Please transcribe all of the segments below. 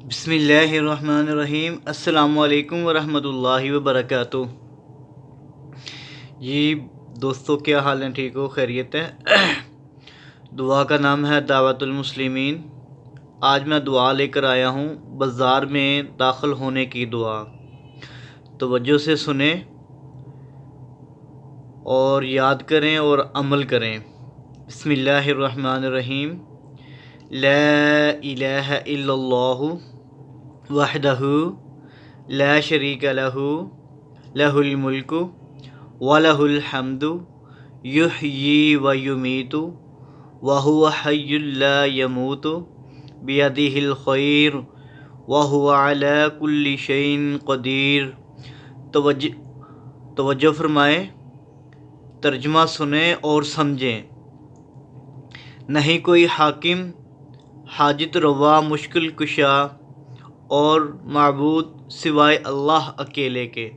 بسم اللہ الرحمن الرحیم۔ السلام علیکم ورحمۃ اللہ وبرکاتہ۔ جی دوستو، کیا حال ہیں؟ ٹھیک ہو؟ خیریت ہے؟ دعا کا نام ہے دعوت المسلمین۔ آج میں دعا لے کر آیا ہوں، بازار میں داخل ہونے کی دعا۔ توجہ سے سنیں اور یاد کریں اور عمل کریں۔ بسم اللہ الرحمن الرحیم۔ لا الہ الا اللہ وحدہ لا شریک لہ لہ الملک ولہ الحمد یحیی ویمیت وہو حی لا یموت بیدہ الخیر وہو علی کل شیء قدیر۔ توجہ فرمائیں، ترجمہ سنیں اور سمجھیں۔ نہیں کوئی حاکم، حاجت روا، مشکل کشا اور معبود سوائے اللہ اکیلے کے۔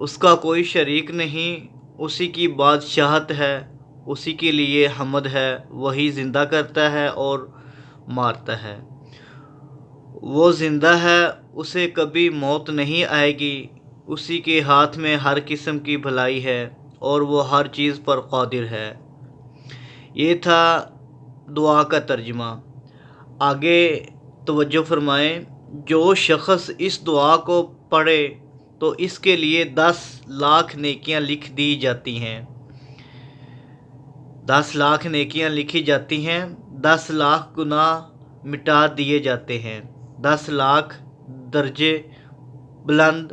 اس کا کوئی شریک نہیں، اسی کی بادشاہت ہے، اسی کے لیے حمد ہے۔ وہی زندہ کرتا ہے اور مارتا ہے۔ وہ زندہ ہے، اسے کبھی موت نہیں آئے گی۔ اسی کے ہاتھ میں ہر قسم کی بھلائی ہے اور وہ ہر چیز پر قادر ہے۔ یہ تھا دعا کا ترجمہ۔ آگے توجہ فرمائیں، جو شخص اس دعا کو پڑھے تو اس کے لیے 10 لاکھ نیکیاں لکھ دی جاتی ہیں۔ 10 لاکھ نیکیاں لکھی جاتی ہیں، 10 لاکھ گناہ مٹا دیے جاتے ہیں، 10 لاکھ درجے بلند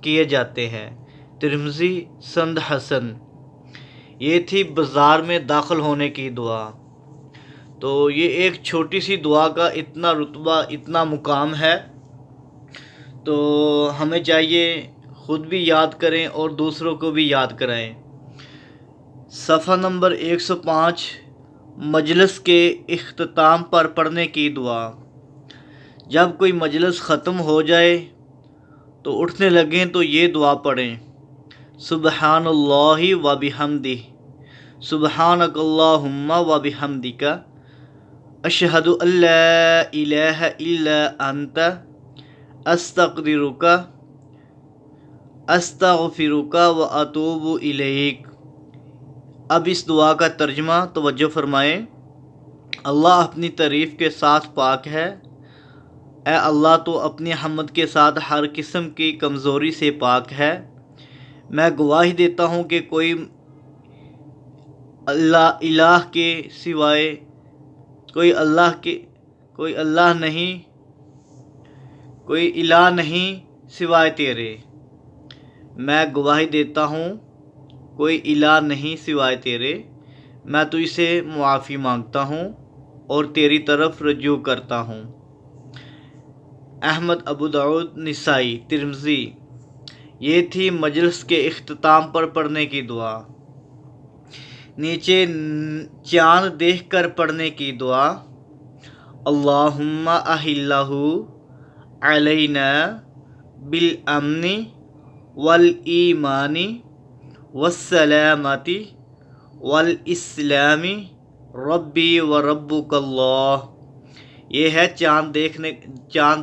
کیے جاتے ہیں۔ ترمذی سند حسن۔ یہ تھی بازار میں داخل ہونے کی دعا۔ تو یہ ایک چھوٹی سی دعا کا اتنا رتبہ، اتنا مقام ہے، تو ہمیں چاہیے خود بھی یاد کریں اور دوسروں کو بھی یاد کرائیں۔ صفحہ نمبر 105، مجلس کے اختتام پر پڑھنے کی دعا۔ جب کوئی مجلس ختم ہو جائے تو اٹھنے لگیں تو یہ دعا پڑھیں: سبحان اللہ و بحمدہ، سبحانک اللہم و بحمدک، اشہد ان لا الہ الا انت، استغفرک و اتوب الیک۔ اب اس دعا کا ترجمہ توجہ فرمائیں۔ اللہ اپنی تعریف کے ساتھ پاک ہے۔ اے اللہ، تو اپنی حمد کے ساتھ ہر قسم کی کمزوری سے پاک ہے۔ میں گواہی دیتا ہوں کہ کوئی الہ کے سوائے کوئی الہ نہیں سوائے تیرے۔ میں گواہی دیتا ہوں کوئی الہ نہیں سوائے تیرے۔ میں تجھ سے معافی مانگتا ہوں اور تیری طرف رجوع کرتا ہوں۔ احمد، ابو داؤد، نسائی، ترمذی۔ یہ تھی مجلس کے اختتام پر پڑھنے کی دعا۔ نیچے چاند دیکھ کر پڑھنے کی دعا: اللہم احلہ علینا بالامن والایمان والسلامۃ والاسلام ربی و ربک اللہ۔ یہ ہے چاند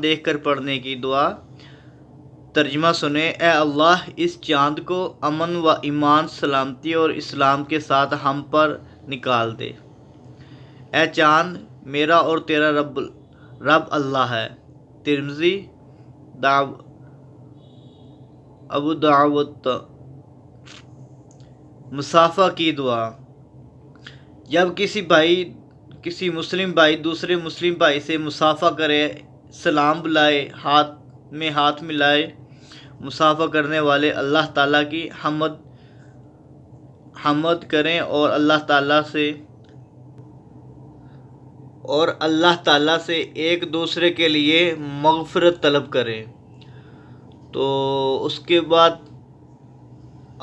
دیکھ کر پڑھنے کی دعا۔ ترجمہ سنیں، اے اللہ، اس چاند کو امن و ایمان، سلامتی اور اسلام کے ساتھ ہم پر نکال دے۔ اے چاند، میرا اور تیرا رب اللہ ہے۔ ترمذی، ابو داؤد۔ مصافحہ کی دعا۔ جب کسی مسلم بھائی دوسرے مسلم بھائی سے مصافحہ کرے، سلام بلائے، ہاتھ ملائے، مصافحہ کرنے والے اللہ تعالیٰ کی حمد کریں اور اللہ تعالیٰ سے ایک دوسرے کے لیے مغفرت طلب کریں۔ تو اس کے بعد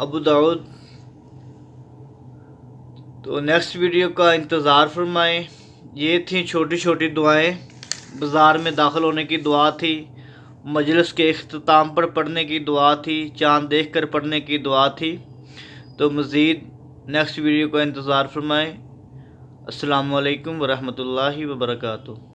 ابو داؤد۔ تو نیکسٹ ویڈیو کا انتظار فرمائیں۔ یہ تھیں چھوٹی چھوٹی دعائیں۔ بازار میں داخل ہونے کی دعا تھی، مجلس کے اختتام پر پڑھنے کی دعا تھی، چاند دیکھ کر پڑھنے کی دعا تھی۔ تو مزید نیکسٹ ویڈیو کا انتظار فرمائیں۔ السلام علیکم ورحمۃ اللہ وبرکاتہ۔